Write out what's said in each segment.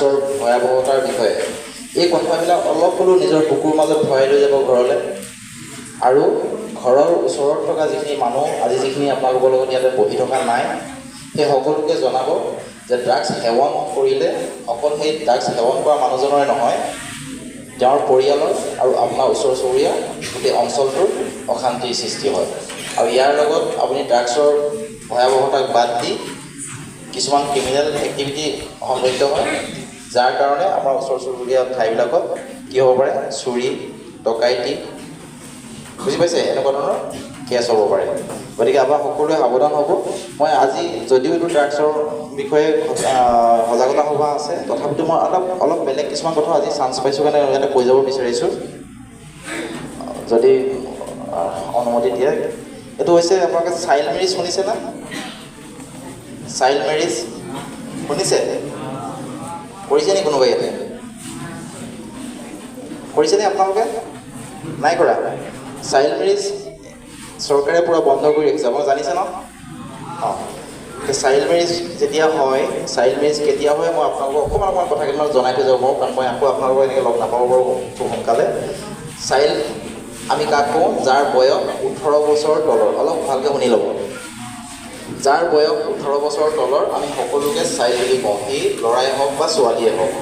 ড্ৰাগছৰ ভয়াৱহতাৰ বিষয়ে এই কথাবিলাক অলপ হ'লেও নিজৰ বুকুৰ মাজত ভৰাই লৈ যাব ঘৰলৈ। আৰু ঘৰৰ ওচৰত থকা যিখিনি মানুহ আজি যিখিনি আপোনালোকৰ লগত ইয়াতে বহি থকা নাই, সেই সকলোকে জনাব যে ড্ৰাগছ সেৱন কৰিলে অকল সেই ড্ৰাগছ সেৱন কৰা মানুহজনৰে নহয়, তেওঁৰ পৰিয়ালৰ আৰু আপোনাৰ ওচৰ চুবুৰীয়া গোটেই অঞ্চলটোৰ অশান্তিৰ সৃষ্টি হয়। আৰু ইয়াৰ লগত আপুনি ড্ৰাগছৰ ভয়াৱহতাক বাদ দি কিছুমান ক্ৰিমিনেল এক্টিভিটি সংঘটিত হয়, যাৰ কাৰণে আমাৰ ওচৰ চুবুৰীয়া ঠাইবিলাকত কি হ'ব পাৰে, চুৰি ডকাইতি, বুজি পাইছে, এনেকুৱা ধৰণৰ কেছ হ'ব পাৰে। গতিকে আপোনাৰ সকলোৱে সাৱধান হ'ব। মই আজি যদিও এইটো ড্ৰাগছৰ বিষয়ে সজাগতা সভা আছে, তথাপিতো মই অলপ বেলেগ কিছুমান কথা আজি চান্স পাইছোঁ কাৰণে ইয়াতে কৈ যাব বিচাৰিছোঁ, যদি অনুমতি দিয়ে। এইটো হৈছে আপোনালোকে চাইল্ড মেৰিজ শুনিছে না? চাইল্ড মেৰিজ শুনিছে? কৰিছে নি কোনোবাই ইয়াতে? কৰিছেনে আপোনালোকে? নাই কৰা? চাইল্ড মেৰিজ চৰকাৰে পূৰা বন্ধ কৰি ৰাখিছে, আপোনালোকে জানিছে ন? অঁ, চাইল্ড মেৰিজ যেতিয়া হয়, চাইল্ড মেৰিজ কেতিয়া হয় মই আপোনালোকক অকণমান কথা কেইটামান জনাই থৈ যাব পাৰোঁ, কাৰণ মই আকৌ আপোনালোকক এনেকৈ লগ নাপাব পাৰোঁ খুব সোনকালে। চাইল্ড আমি কাক কওঁ? যাৰ বয়স 18 বছৰৰ তলৰ। অলপ ভালকৈ শুনি ল'ব। যাৰ বয়স 18 বছৰৰ তলৰ আমি সকলোকে চাইল্ড বুলি কওঁ, সি ল'ৰাই হওক বা ছোৱালীয়ে হওক।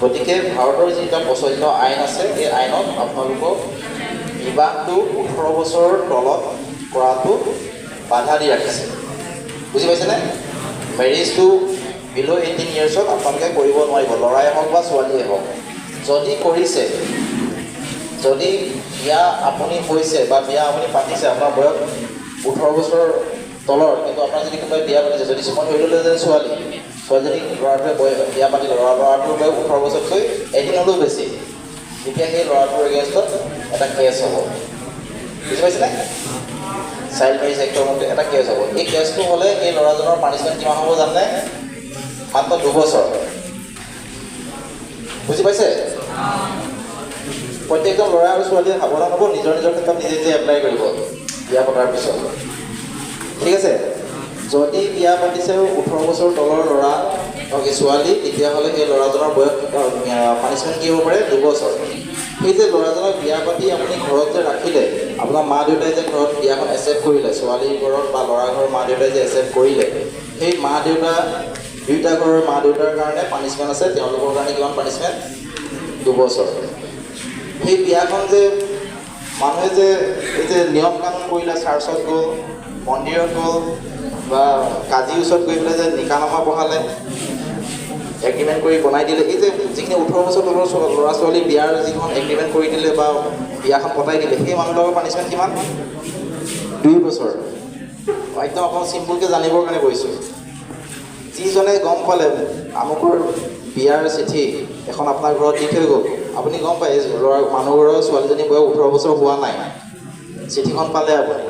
গতিকে ভাৰতৰ যিটা প্ৰচলিত আইন আছে, এই আইনত আপোনালোকক বিবাহটো 18 বছৰৰ তলত কৰাটো বাধা দি ৰাখিছে, বুজি পাইছেনে? মেৰিজটো বিল' 18 ইয়াৰ্ছত আপোনালোকে কৰিব নোৱাৰিব, ল'ৰাই হওক বা ছোৱালীয়ে হওক। যদি কৰিছে, যদি বিয়া আপুনি হৈছে বা বিয়া আপুনি পাতিছে, আপোনাৰ বয়স 18 বছৰৰ তলৰ, কিন্তু আপোনাৰ যদি কোনোবাই বিয়া পাতিছে, যদি মই ধৰি ল'লোঁ যে ছোৱালীজনী ল'ৰাটোৱে বিয়া পাতিলে, ল'ৰাটোৰ বয়স 18 বছৰতকৈ এদিনলৈও বেছি, তেতিয়া সেই ল'ৰাটোৰ এগেইনষ্টত এটা কেছ হ'ব, বুজি পাইছেনে? চাইল্ড মেৰিজ এক্টৰ মতে এটা কেছ হ'ব। এই কেছটো হ'লে এই ল'ৰাজনৰ পানিছমেণ্ট কিমান হ'ব জানে? মাত্ৰ 2 বছৰ, বুজি পাইছে? প্ৰত্যেকজন ল'ৰা আৰু ছোৱালীয়ে সাৱধান হ'ব, নিজৰ ক্ষেত্ৰত নিজে এপ্লাই কৰিব বিয়া পতাৰ পিছত, ঠিক আছে? যদি বিয়া পাতিছে 18 বছৰ তলৰ ল'ৰা ছোৱালী, তেতিয়াহ'লে সেই ল'ৰাজনৰ বয়স পানিছমেণ্ট কি হ'ব পাৰে? 2 বছৰ। সেই যে ল'ৰাজনক বিয়া পাতি আপুনি ঘৰত যে ৰাখিলে, আপোনাৰ মা দেউতাই যে ঘৰত বিয়াখন একচেপ্ট কৰিলে, ছোৱালীৰ ঘৰত বা ল'ৰা ঘৰৰ মা দেউতাই যে একচেপ্ট কৰিলে, সেই মা দেউতা দুয়োটা ঘৰৰ মা দেউতাৰ কাৰণে পানিছমেণ্ট আছে, তেওঁলোকৰ কাৰণে কিমান পানিছমেণ্ট? 2 বছৰ। সেই বিয়াখন যে মানুহে যে এই যে নিয়ম কানুন কৰিলে, চাৰ্চত গ'ল, মন্দিৰত গ'ল বা কাজী ওচৰত গৈ পেলাই যে নিকানামা বহালে, এগ্ৰিমেণ্ট কৰি বনাই দিলে, এই যে যিখিনি 18 বছৰ তলৰ ল'ৰা ছোৱালী বিয়াৰ যিখন এগ্ৰিমেণ্ট কৰি দিলে বা বিয়াখন পতাই দিলে, সেই মানুহবিলাকৰ পানিছমেণ্ট কিমান? 2 বছৰ। একদম আপোনাক চিম্পুলকৈ জানিবৰ কাৰণে কৈছোঁ। যিজনে গম পালে আমুকৰ বিয়াৰ চিঠি এখন আপোনাৰ ঘৰত দি থৈ গ'ল, আপুনি গম পায় মানুহঘৰৰ ছোৱালীজনী বয়স 18 বছৰ হোৱা নাই, চিঠিখন পালে, আপুনি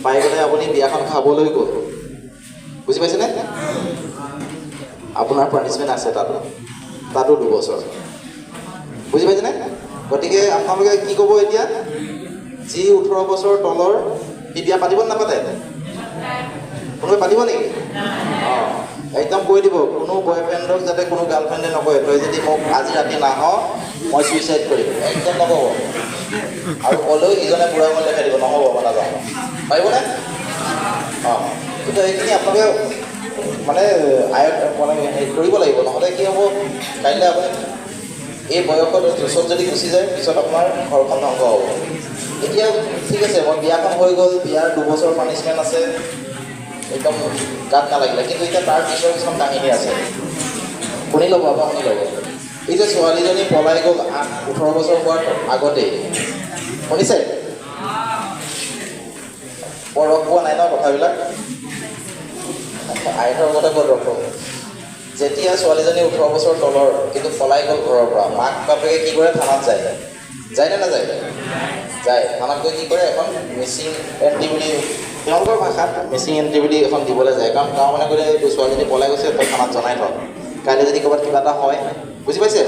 পাই গ'লে আপুনি বিয়াখন খাবলৈ গ'ল, বুজি পাইছেনে? আপোনাৰ পানিছমেণ্ট আছে তাতো 2 বছৰ, বুজি পাইছেনে? গতিকে আপোনালোকে কি ক'ব এতিয়া? যি 18 বছৰ তলৰ সি বিয়া পাতিব নাপাতে? কোনোবাই পাতিব নেকি? অঁ, একদম কৈ দিব, কোনো বয়ফ্ৰেণ্ডক যাতে কোনো গাৰ্লফ্ৰেণ্ডে নকয়, তই যদি মোক আজি ৰাতি নাহ মই ছুইচাইড কৰিম, একদম নক'ব। আৰু ক'লেও ইজনে বুঢ়া মন দেখাই দিব, নহ'ব মই নাযাওঁ, পাৰিবনে? অঁ, কিন্তু এইখিনি আপোনালোকে মানে হেৰি কৰিব লাগিব, নহ'লে কি হ'ব, কাইলৈ আপুনি এই বয়সত ওচৰত যদি গুচি যায়, পিছত আপোনাৰ ঘৰখন ধ্বংস হ'ব। এতিয়া ঠিক আছে, মই বিয়াখন হৈ গ'ল, বিয়াৰ 2 বছৰ পানিছমেণ্ট আছে, একদম গাত নালাগিলে, কিন্তু এতিয়া তাৰ পিছৰ কিছুমান কাহিনী আছে, শুনি ল'ব, আপোনাৰ শুনি ল'ব। এই যে ছোৱালীজনী পলাই গ'ল 18 বছৰ হোৱাৰ আগতেই, শুনিছে? বৰ ৰস পোৱা নাই ন কথাবিলাক? আইনৰ মতে ক'ত ৰখ? যেতিয়া ছোৱালীজনী 18 বছৰ তলৰ কিন্তু পলাই গ'ল ঘৰৰ পৰা, মাক বাপেকে কি কৰে? থানাত যায় নে নাযায়? যায়। থানাত গৈ কি কৰে? এখন মিচিং এণ্ট্ৰি বুলি, তেওঁলোকৰ ভাষাত মিচিং এণ্ট্ৰি বুলি এখন দিবলৈ যায়, কাৰণ গাঁও মানে ক'লে ছোৱালীজনী পলাই গৈছে, তই থানাত জনাই থ, কাইলৈ যদি ক'ৰবাত কিবা এটা হয়, বুজি পাইছে?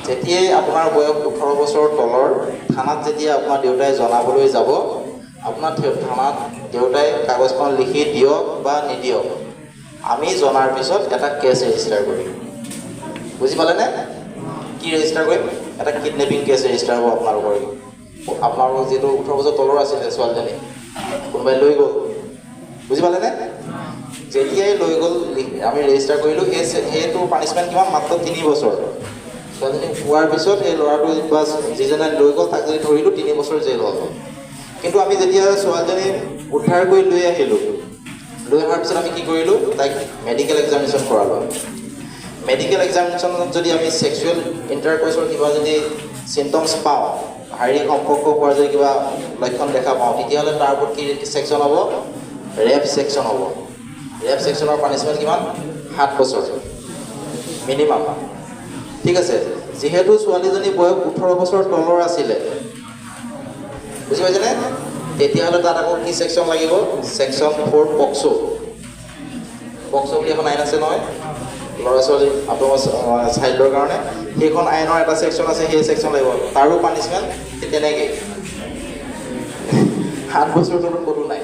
যেতিয়াই আপোনাৰ বয়স 18 বছৰৰ তলৰ, থানাত যেতিয়া আপোনাৰ দেউতাই জনাবলৈ যাব, আপোনাৰ থানাত দেউতাই কাগজখন লিখি দিয়ক বা নিদিয়ক, আমি জনাৰ পিছত এটা কেছ ৰেজিষ্টাৰ কৰিম, বুজি পালেনে? কি ৰেজিষ্টাৰ কৰিম? এটা কিডনেপিং কেছ ৰেজিষ্টাৰ হ'ব আপোনালোকৰ। আপোনালোকৰ যিহেতু 18 বছৰ তলৰ আছিলে ছোৱালীজনী, কোনোবাই লৈ গ'ল, বুজি পালেনে? যেতিয়াই লৈ গ'ল আমি ৰেজিষ্টাৰ কৰিলোঁ, সেইটো পানিছমেণ্ট কিমান? মাত্ৰ 3 বছৰ। ছোৱালীজনী পোৱাৰ পিছত এই ল'ৰাটো বা যিজনে লৈ গ'ল তাক যদি ধৰিলোঁ 3 বছৰ জেল হ'ল। কিন্তু আমি যেতিয়া ছোৱালীজনী উদ্ধাৰ কৰি লৈ আহিলোঁ, লৈ অহাৰ পিছত আমি কি কৰিলোঁ? তাইক মেডিকেল এক্সামিনেশ্যন কৰালোঁ। মেডিকেল এক্সামিনেশ্যনত যদি আমি ছেক্সুৱেল ইণ্টাৰক'ৰ্চৰ কিবা যদি চিমটমছ পাওঁ, শাৰীৰিক সম্পৰ্ক হোৱাৰ যদি কিবা লক্ষণ দেখা পাওঁ, তেতিয়াহ'লে তাৰ ওপৰত কি ছেকশ্যন হ'ব? ৰেপ ছেকশ্যন হ'ব। ৰেপ ছেকশ্যনৰ পানিছমেণ্ট কিমান? 7 বছৰ মিনিমাম। ঠিক আছে, যিহেতু ছোৱালীজনী বয়স 18 বছৰ তলৰ আছিলে, বুজি পাইছেনে? তেতিয়াহ'লে তাত আকৌ কি ছেকশ্যন লাগিব? ছেকশ্যন 4 পক্সো। পক্সো বুলি এখন আইন আছে নহয়, ল'ৰা ছোৱালী আপোনাৰ চাইল্ডৰ কাৰণে। সেইখন আইনৰ এটা ছেকশ্যন আছে, সেই ছেকশ্যন লাগিব। তাৰো পানিছমেণ্ট তেনেকৈ 7 বছৰ তলত ক'তো নাই।